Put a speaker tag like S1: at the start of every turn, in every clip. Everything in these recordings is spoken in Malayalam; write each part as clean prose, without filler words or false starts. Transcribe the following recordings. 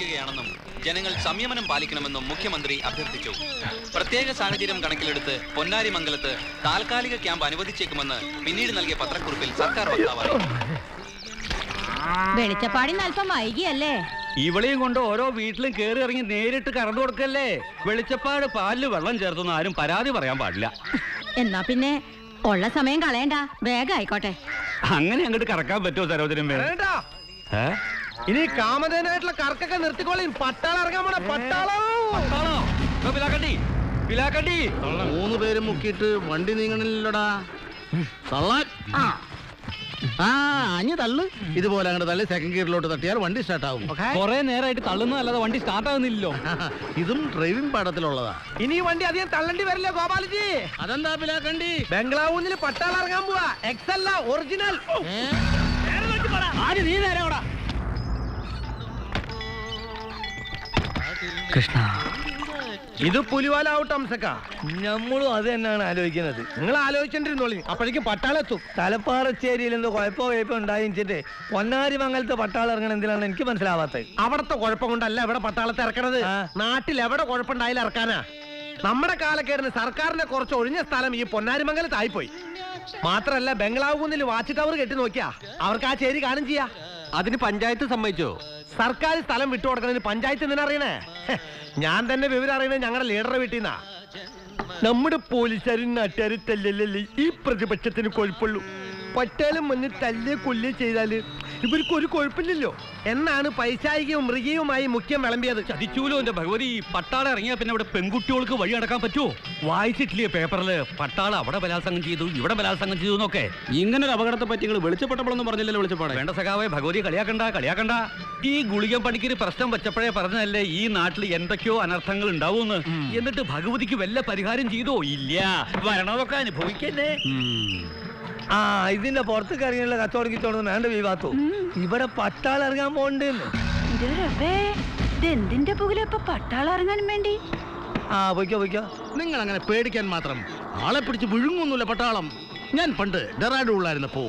S1: ആരംഭിക്കുകയാണെന്നും ജനങ്ങൾ സംയമനം പാലിക്കണമെന്നും മുഖ്യമന്ത്രി അഭ്യർത്ഥിച്ചു. പ്രത്യേക സാഹചര്യം കണക്കിലെടുത്ത് പൊന്നാരിമംഗലത്ത് താൽക്കാലിക ക്യാമ്പ് അനുവദിച്ചേക്കുമെന്ന് പിന്നീട് നൽകിയ പത്രക്കുറിപ്പിൽ സർക്കാർ വക്താവായി.
S2: വെളിച്ചപ്പാടിന് അല്പം വൈകിയല്ലേ?
S3: ഇവളെയും കൊണ്ട് ഓരോ വീട്ടിലും കയറി ഇറങ്ങി നേരിട്ട് കറന്നു കൊടുക്കല്ലേ. വെളിച്ചപ്പാട് പാലില് വെള്ളം ചേർത്തൊന്നും ആരും പരാതി പറയാൻ പാടില്ല.
S2: എന്നാ പിന്നെ ഉള്ള സമയം കളയണ്ട, വേഗം ആയിക്കോട്ടെ.
S3: അങ്ങനെ അങ്ങോട്ട് കറക്കാൻ പറ്റുമോ സരോജനം?
S4: ഇനി കാമധേനായിട്ടുള്ള കറക്കൊക്കെ നിർത്തിക്കോളി. പട്ടാളം ഇറങ്ങാൻ പോണ പട്ടാളോ.
S3: പിലാക്കണ്ടി
S5: 3 പേരും മുക്കിയിട്ട് വണ്ടി നീങ്ങണില്ലടാ. തള്ളാൻ അഞ്ഞ് തള്ളു. ഇതുപോലെ അങ്ങോട്ട് തള്ളി സെക്കൻഡ് ഗിയറിലോട്ട് തട്ടിയാൽ വണ്ടി സ്റ്റാർട്ട് ആവും.
S3: കൊറേ നേരമായിട്ട് തള്ളുന്നതല്ലാതെ വണ്ടി സ്റ്റാർട്ട് ആകുന്നില്ലല്ലോ.
S5: ഇതും ഡ്രൈവിംഗ് പാഠത്തിലുള്ളതാ.
S4: ഇനി ഈ വണ്ടി അധികം തള്ളണ്ടി വരില്ല ഗോപാലജി.
S5: അതെന്താ പിലാക്കണ്ടി?
S4: ബംഗ്ലാവൂന്നിൽ പട്ടാളം ഇറങ്ങാൻ പോവാ. എക്സ് അല്ല, ഒറിജിനൽ.
S3: നീ നേരെ കൃഷ്ണ,
S4: ഇത് പുലിവാലാവട്ടെ അംസക്ക.
S6: നമ്മളും അത് തന്നെയാണ് ആലോചിക്കുന്നത്.
S4: നിങ്ങൾ ആലോചിച്ചിട്ടിരുന്നോളി, അപ്പോഴേക്കും പട്ടാളം എത്തും.
S6: തലപ്പാറച്ചേരിയിൽ എന്തോ കുഴപ്പം ഉണ്ടായിച്ചിട്ട് പൊന്നാരിമംഗലത്തെ പട്ടാളം ഇറങ്ങണം എന്തിനാണ് എനിക്ക് മനസ്സിലാവാത്തത്.
S4: അവിടത്തെ കുഴപ്പം കൊണ്ടല്ല ഇവിടെ പട്ടാളത്തെ ഇറക്കണത്. നാട്ടിൽ എവിടെ കുഴപ്പമുണ്ടായാലും ഇറക്കാനാ. നമ്മുടെ കാലക്കേടിന് സർക്കാരിന്റെ കുറച്ച് ഒഴിഞ്ഞ സ്ഥലം ഈ പൊന്നാരിമംഗലത്തായിപ്പോയി. മാത്രല്ല ബംഗ്ലാവ് കുന്നിൽ വാച്ച് ടവർ കെട്ടി നോക്കിയാ അവർക്ക് ആ ചേരി കാണും ചെയ്യാ.
S3: അതിന് പഞ്ചായത്ത് സമ്മതിച്ചോ?
S4: സർക്കാർ സ്ഥലം വിട്ടുകൊടുക്കുന്നതിന് പഞ്ചായത്ത് എന്തിനാ അറിയണേ? ഞാൻ തന്നെ വിവരം അറിയണത് ഞങ്ങളുടെ ലീഡറെ വീട്ടിൽ നിന്നാ. നമ്മുടെ പോലീസുകാരും നാട്ടുകാരും തല്ലല്ലേ ഈ പ്രതിപക്ഷത്തിന് കുഴപ്പമുള്ളൂ. പട്ടാളം വന്ന് തല്ല് കൊല്ല് ചെയ്താല് ഇവർക്ക് ഒരു കുഴപ്പമില്ലല്ലോ എന്നാണ് പൈശാചികവും മൃഗീയവുമായി മുഖ്യം വിളമ്പിയത്.
S3: ചതിച്ചൂലോ എന്റെ ഭഗവതി. പട്ടാളം ഇറങ്ങിയാ പിന്നെ അവിടെ പെൺകുട്ടികൾക്ക് വഴി നടക്കാൻ പറ്റുമോ? വായിച്ചിട്ടില്ലേ പേപ്പറില് പട്ടാളം അവിടെ ബലാത്സംഗം ചെയ്തു, ഇവിടെ ബലാത്സംഗം ചെയ്തു എന്നൊക്കെ?
S5: ഇങ്ങനെ ഒരു അപകടത്തെ പറ്റി നിങ്ങൾ വെളിച്ചപ്പെട്ടപ്പോഴൊന്നും പറഞ്ഞില്ലല്ലോ. വെളിച്ചപ്പാട്
S3: വേണ്ട സഖാവേ, ഭഗവതി കളിയാക്കണ്ട. ഈ ഗുളിക പണിക്കൊരു പ്രശ്നം വെച്ചപ്പോഴേ പറഞ്ഞതല്ലേ ഈ നാട്ടിൽ എന്തൊക്കെയോ അനർത്ഥങ്ങൾ ഉണ്ടാവൂന്ന്. എന്നിട്ട് ഭഗവതിക്ക് വല്ല പരിഹാരം ചെയ്തോ? ഇല്ല. വരണതൊക്കെ അനുഭവിക്കല്ലേ.
S6: ഇതിന്റെ പുറത്തേക്ക് ഇറങ്ങിയുള്ള കച്ചവടം വേണ്ട വിവാത്തു. ഇവിടെ പട്ടാളം ഇറങ്ങാൻ പോണ്ടെന്ന്.
S2: എന്തിന്റെ പുകിലിപ്പൊ പട്ടാളം ഇറങ്ങാനും വേണ്ടി?
S6: പൊയ്ക്കോ.
S5: നിങ്ങൾ അങ്ങനെ പേടിക്കാൻ മാത്രം ആളെ പിടിച്ച് വിഴുങ്ങൊന്നുമില്ല പട്ടാളം. ഞാൻ പണ്ട് ഡെറാഡൂണിലായിരുന്നപ്പോ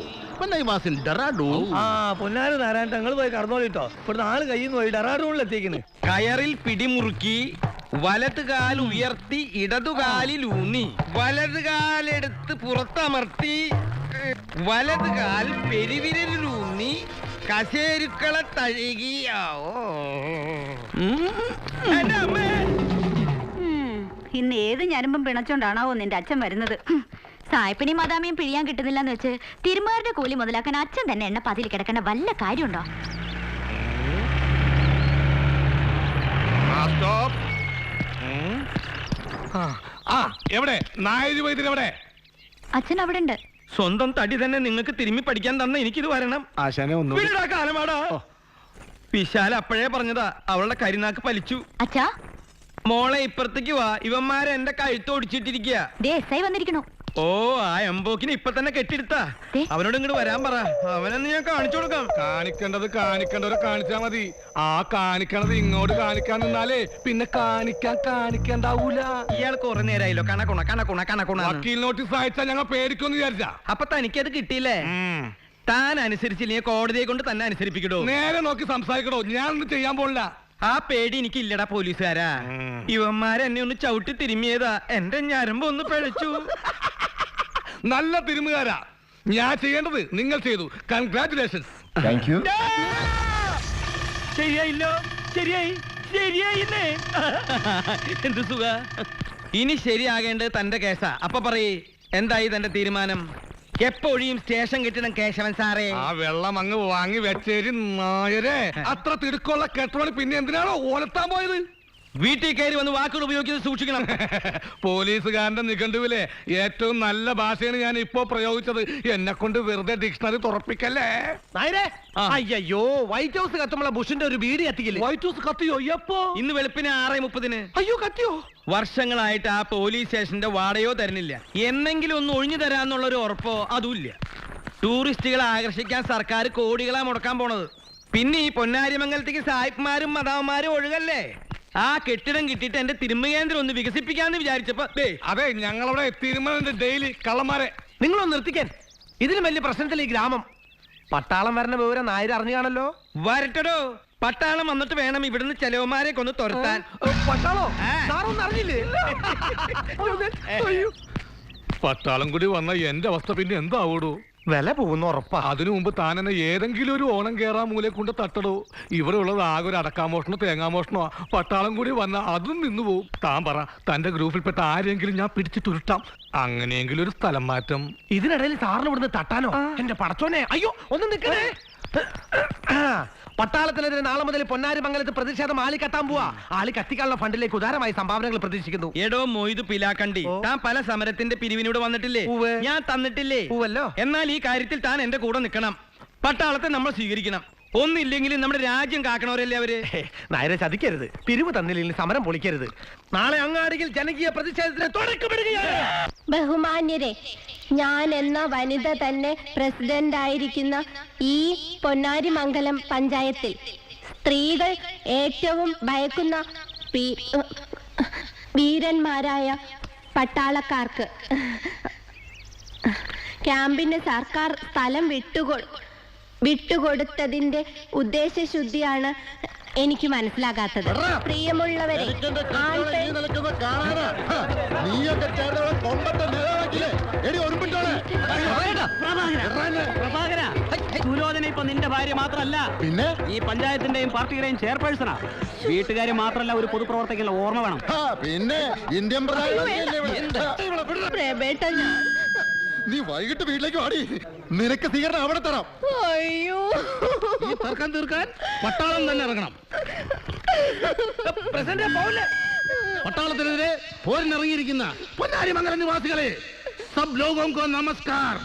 S6: പൊന്നാരി നാരായണ ഞങ്ങൾ പോയി കടന്നോളിട്ടോ. ഇവിടുന്ന് ആള് കയ്യിൽ പോയി ഡെറാഡൂണിലെത്തിക്കുന്നു.
S7: കയറിൽ പിടിമുറുക്കി വലത് കാൽ ഉയർത്തി ഇടതുകാലിൽ ഊന്നി വലത് കാലെടുത്ത് പുറത്തമർത്തി വലത് കാൽ പെരുവിരലിലൂന്നി കശേരുക്കളെ തഴുകി.
S2: ഇന്ന് ഏത് ഞരമ്പും പിണച്ചോണ്ടാണാവോ നിന്റെ അച്ഛൻ വരുന്നത്. സായിപ്പിനെയും മദാമിയും പിഴിയാൻ കിട്ടുന്നില്ലെന്ന് വെച്ച് തിരുമാരുടെ കൂലി മുതലാക്കാൻ അച്ഛൻ തന്നെ എണ്ണ പതിയിൽ കിടക്കേണ്ട വല്ല കാര്യമുണ്ടോ?
S4: എവിടെ നായരി വൈദ്യരെവിടെ?
S2: അച്ഛൻ അവിടെ ഉണ്ട്.
S7: സ്വന്തം തടി തന്നെ നിങ്ങൾക്ക് തിരുമ്മി പഠിക്കാൻ തന്ന എനിക്കിത് വരണം. കാലമാടാ. വിശാല അപ്പോഴേ പറഞ്ഞതാ അവളുടെ കരിനാക്ക് പലിച്ചു.
S2: അച്ഛാ
S7: മോളെ ഇപ്പുറത്തേക്ക് വാ. ഇവന്മാരെ എന്റെ കഴുത്തോടിച്ചിട്ടിരിക്കുക.
S2: വന്നിരിക്കണു.
S7: ഓ, ആ എംബോക്കിന് ഇപ്പൊ തന്നെ കെട്ടിയെടുത്താ. അവനോട് ഇങ്ങോട്ട് വരാൻ പറ. അവനെന്ന് ഞാൻ കാണിച്ചു കൊടുക്കാം.
S4: കാണിക്കേണ്ടവരെ കാണിച്ചാ മതി. ആ കാണിക്കണത് ഇങ്ങോട്ട് കാണിക്കാൻ നിന്നാലേ പിന്നെ കാണിക്കണ്ടാവൂല.
S7: ഇയാൾ കുറെ നേരമായല്ലോ കണക്കുണ
S4: വക്കീൽ നോട്ടീസ് അയച്ചാൽ ഞങ്ങൾ പേടിക്കൊന്ന് വിചാരിച്ചാ.
S7: അപ്പൊ തനിക്കത് കിട്ടിയില്ലേ? താൻ അനുസരിച്ചില്ലേ കോടതിയെ കൊണ്ട് തന്നെ അനുസരിപ്പിക്കടോ.
S4: നേരെ നോക്കി സംസാരിക്കടോ. ഞാനൊന്നും ചെയ്യാൻ പോണില്ല.
S7: ആ പേടി എനിക്കില്ലടാ പോലീസുകാരാ. ഇവന്മാരെന്നെ ഒന്ന് ചവിട്ടി തിരുമ്മിയതാ. എന്റെ ഞരമ്പ് ഒന്ന് പിഴച്ചു.
S4: നല്ല തിരുമുകാരാ. ഞാൻ ചെയ്യേണ്ടത് നിങ്ങൾ ചെയ്തു. കൺഗ്രാറ്റുലേഷൻസ്.
S7: ശരിയായില്ലോ. ശരിയായില്ലേ? എന്ത് സുഖ. ഇനി ശരിയാകേണ്ടത് തന്റെ കേസാ. അപ്പൊ പറയേ, എന്തായി തന്റെ തീരുമാനം? എപ്പോഴും സ്റ്റേഷൻ കിട്ടണം കേശവൻ സാറേ.
S4: ആ വെള്ളം അങ്ങ് വാങ്ങി വെച്ചേരി നായരെ. അത്ര തിടുക്കുള്ള കെട്ടോണി പിന്നെ എന്തിനാണോ ഓലത്താൻ പോയത്?
S7: വീട്ടിൽ കയറി വന്ന് വാക്കുകൾ ഉപയോഗിക്കുന്നത് സൂക്ഷിക്കണം.
S4: പോലീസുകാരന്റെ നിഘണ്ടുവിലെ ഏറ്റവും നല്ല ഭാഷയാണ് ഞാൻ ഇപ്പോ പ്രയോഗിച്ചത്. എന്നെ കൊണ്ട് വെറുതെ ഡിക്ഷണറി തുറപ്പിക്കല്ലേ. അയ്യോ, വൈറ്റ് ഹൗസ് കത്തുമ്പോൾ ബുഷിന്റെ ഒരു വീട് കത്തിക്കില്ലേ?
S7: White house കത്തിയോ? എപ്പോ? ഇന്ന് വെളുപ്പിന് 6:30.
S4: അയ്യോ, കത്തിയോ?
S7: വർഷങ്ങളായിട്ട് ആ പോലീസ് സ്റ്റേഷന്റെ വാടകയോ തരുന്നില്ല. എന്നെങ്കിലും ഒന്ന് ഒഴിഞ്ഞു തരാന്നുള്ള ഒരു ഉറപ്പോ അതുമില്ല. ടൂറിസ്റ്റുകളെ ആകർഷിക്കാൻ സർക്കാർ കോടികളാ മുടക്കാൻ പോണത്. പിന്നെ ഈ പൊന്നാരിമംഗലത്തേക്ക് സായിപ്പ്മാരും മദാവന്മാരും ഒഴുകല്ലേ. ആ കെട്ടിടം കിട്ടിയിട്ട് എന്റെ തിരുമകേന്ദ്രം ഒന്ന് വികസിപ്പിക്കാന്ന് വിചാരിച്ചപ്പോ
S4: അതെ, ഞങ്ങളവിടെ തിരുമലിന്റെ ഡെയിലി കള്ളന്മാരെ. നിങ്ങളൊന്ന് നിർത്തിക്കാൻ. ഇതിന് വലിയ പ്രശ്നത്തിൽ ഈ ഗ്രാമം. പട്ടാളം വരണ വിവരം നായർ അറിഞ്ഞു കാണല്ലോ.
S7: വരട്ടടോ. പട്ടാളം വന്നിട്ട് വേണം ഇവിടുന്ന് ചെലവന്മാരെ കൊന്ന് തുരത്താൻ.
S4: പട്ടാളോ സാറൊന്നും അറിഞ്ഞില്ലേ? അയ്യോ.
S8: പട്ടാളം കൂടി വന്ന എന്റെ അവസ്ഥ പിന്നെ എന്താവൂടൂ?
S4: വില പോകുന്ന ഉറപ്പാ.
S8: അതിനു മുമ്പ് താൻ എന്നെ ഏതെങ്കിലും ഒരു ഓണം കേറാൻ മൂലെ കൊണ്ട് തട്ടടോ. ഇവിടെ ഉള്ളത് ആകെ ഒരു അടക്കാമോഷണോ തേങ്ങാമോഷണോ. പട്ടാളം കൂടി വന്ന അതും നിന്നു പോവും. താൻ പറ, തന്റെ ഗ്രൂപ്പിൽപ്പെട്ട ആരെങ്കിലും ഞാൻ പിടിച്ചിട്ടുരുട്ടാം. അങ്ങനെയെങ്കിലും ഒരു സ്ഥലം മാറ്റം.
S4: ഇതിനിടയിൽ സാറിന് ഇവിടുന്ന് തട്ടാനോ? എന്റെ പടച്ചോനെ, അയ്യോ ഒന്ന് നിൽക്കണേ. പട്ടാളത്തിനെതിരെ നാളെ മുതൽ പൊന്നാരി മംഗലത്ത് പ്രതിഷേധം ആളി കത്താൻ പോവാ. ആളി കത്തിക്കാനുള്ള ഫണ്ടിലേക്ക് ഉദാരമായി സംഭാവനകൾ പ്രതീക്ഷിക്കുന്നു.
S7: എടോ മൊയ്തു പിലാക്കണ്ടി, താൻ പല സമരത്തിന്റെ പിരിവിനോട് വന്നിട്ടില്ലേ?
S4: ഉവ്വ്.
S7: ഞാൻ തന്നിട്ടില്ലേ?
S4: പൂവല്ലോ.
S7: എന്നാൽ ഈ കാര്യത്തിൽ താൻ എന്റെ കൂടെ നിൽക്കണം. പട്ടാളത്തെ നമ്മൾ സ്വീകരിക്കണം. ഒന്നില്ലെങ്കിലും നമ്മുടെ രാജ്യം കാക്കണവരല്ലേ അവര്.
S4: നായരെ ചതിക്കരുത്. പിരിവ് തന്നില്ലെങ്കിൽ സമരം പൊളിക്കരുത്. നാളെ അങ്ങാടിയിൽ ജനകീയ പ്രതിഷേധത്തിന് തുടക്കമിടുകയാണ്.
S9: ബഹുമാന്യരെ, ഞാൻ എന്ന വനിത തന്നെ പ്രസിഡന്റ് ആയിരിക്കുന്ന ഈ പൊന്നാരിമംഗലം പഞ്ചായത്തിൽ സ്ത്രീകൾ ഏറ്റവും ഭയക്കുന്ന വീരന്മാരായ പട്ടാളക്കാർക്ക് ക്യാമ്പിന് സർക്കാർ സ്ഥലം വിട്ടുകൊടുത്തതിന്റെ ഉദ്ദേശശുദ്ധിയാണ് എനിക്ക് മനസ്സിലാകാത്തത്. പ്രിയമുള്ളവരെ,
S6: സുലോചന ഇപ്പൊ നിന്റെ ഭാര്യ മാത്രല്ല, പിന്നെ ഈ പഞ്ചായത്തിന്റെയും പാർട്ടിയുടെയും ചെയർപേഴ്സണാ. വീട്ടുകാര് മാത്രല്ല, ഒരു പൊതുപ്രവർത്തകനുള്ള ഓർമ്മ വേണം.
S10: പിന്നെ ഇന്ത്യൻ നീ വൈകിട്ട് വീട്ടിലേക്ക് വാടി. നിനക്ക് സ്വീകരണം അവിടെ തരാം.
S9: അയ്യോ,
S5: ഈ തർക്കം തീർക്കാൻ പട്ടാളം തന്നെ ഇറങ്ങണം. പട്ടാളത്തിനെതിരെ പോരിനിറങ്ങിയിരിക്കുന്ന പൊന്നാരിമംഗലം നിവാസികളെ, സബ് ലോഗോं को നമസ്കാർ.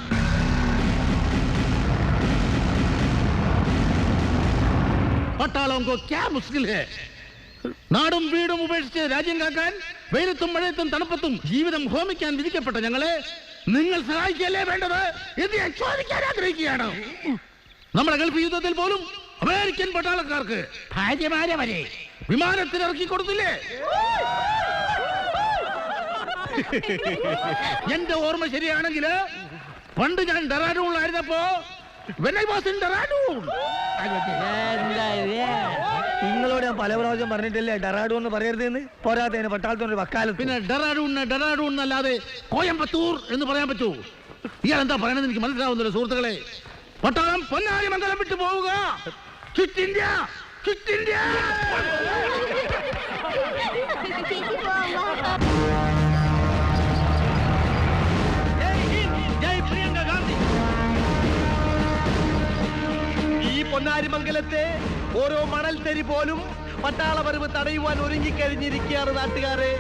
S5: പട്ടാളോं को क्या मुश्किल है? നാടും വീടും ഉപേക്ഷിച്ച് രാജ്യം കാക്കാൻ വെയിലത്തും മഴയത്തും തണുപ്പത്തും ജീവിതം ഹോമിക്കാൻ വിധിക്കപ്പെട്ട ഞങ്ങളെ നിങ്ങൾ സഹായിക്കല്ലേ വേണ്ടത് എന്ന് ഞാൻ ചോദിക്കാൻ ആഗ്രഹിക്കുകയാണ്. നമ്മുടെ ഗൾഫ് യുദ്ധത്തിൽ പോലും അമേരിക്കൻ പട്ടാളക്കാർക്ക് ഭാര്യമാരെ വരെ വിമാനത്തിൽ ഇറക്കി കൊടുത്തില്ലേ? എന്റെ ഓർമ്മ ശരിയാണെങ്കിൽ പണ്ട് ഞാൻ ഡെറാഡൂണിലായിരുന്നപ്പോ
S6: നിങ്ങളോട് ഞാൻ പല പ്രാവശ്യം പറഞ്ഞിട്ടില്ലേ ഡെറാഡൂൺ എന്ന് പറയരുതെന്ന്. പോരാത്തതിന് പട്ടാളത്തിനൊരു വക്കാലത്ത്.
S5: പിന്നെ ഡെറാഡൂൺ അല്ലാതെ കോയമ്പത്തൂർ എന്ന് പറയാൻ പറ്റൂ? ഇയാൾ എന്താ പറയണെന്ന് എനിക്ക് മനസ്സിലാവുന്നില്ല സുഹൃത്തുക്കളെ. പട്ടാളം പൊന്നാരിമംഗലം വിട്ടു പോവുക. Quit India, quit India.
S4: ഈ പൊന്നാരിമംഗലത്തെ ഓരോ മണൽ തരി പോലും പട്ടാള പരുവ് തടയുവാൻ ഒരുങ്ങിക്കഴിഞ്ഞിരിക്കുകയാണ് നാട്ടുകാരെ.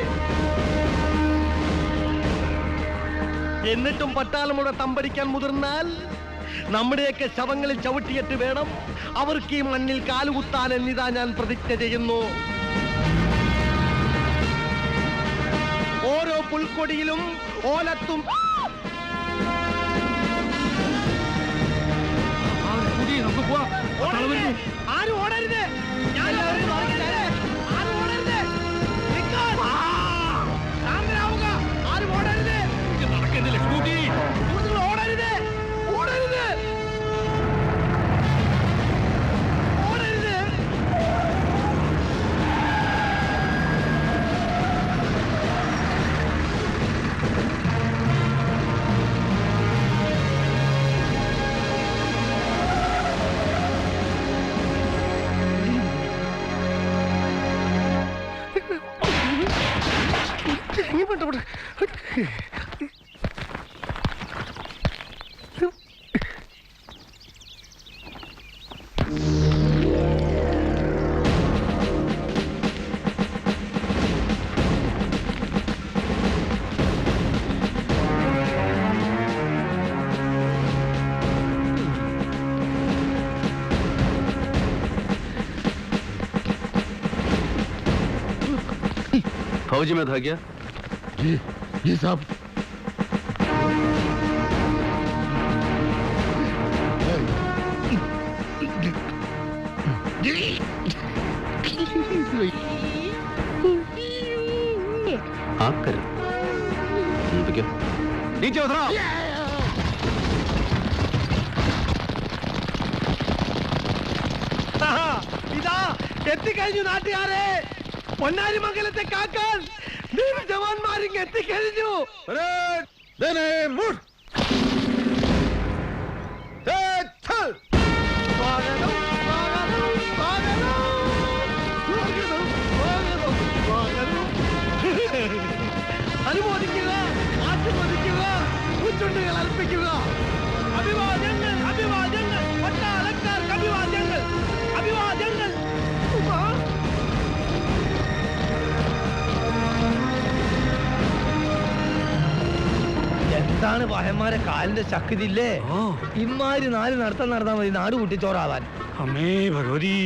S4: എന്നിട്ടും പട്ടാളമുടെ തമ്പടിക്കാൻ മുതിർന്നാൽ നമ്മുടെയൊക്കെ ശവങ്ങളിൽ ചവിട്ടിയിട്ട് വേണം അവർക്ക് ഈ മണ്ണിൽ കാലുകുത്താൻ എന്നിതാ ഞാൻ പ്രതിജ്ഞ ചെയ്യുന്നു. ഓരോ പുൽക്കൊടിയിലും ഓലത്തും ആരും ഓടരുത്. ആരും ഓടരുത്. ആരും ഓടരുത്. നടക്കുന്നില്ല സ്കൂട്ടി. ഓടരുത്, ഓടരുത്, ഓടരുത്.
S10: फौजी में था क्या?
S5: जी साहब.
S10: आप करें तो क्या? नीचे उतरो.
S4: ഇതാ എത്തിക്കഴിഞ്ഞു നാട്ടുകാരെ, പൊന്നാരി മംഗലത്തെ കാക്കാൻ ജവാന്മാരിങ് എത്തിക്കഴിഞ്ഞു. സ്വാഗതം, സ്വാഗതം, സ്വാഗതം. സ്വാഗതം, സ്വാഗതം, സ്വാഗതം. അനുമോദിക്കുക, ആശീർവദിക്കുക, പൂച്ചുണ്ടുകൾ അർപ്പിക്കുക. അഭിവാദ്യങ്ങൾ, അഭിവാദ്യങ്ങൾ, പട്ടാളക്കാർക്ക് അഭിവാദ്യങ്ങൾ, അഭിവാദ്യങ്ങൾ. എന്താണ് പഹന്മാരെ കാലിന്റെ ശക്തി ഇല്ലേ? ഇമാര് നാല് നടത്താൻ നടന്നാൽ മതി നാട് കുട്ടിച്ചോറാവാൻ.
S3: അമ്മേ ഭഗവതി.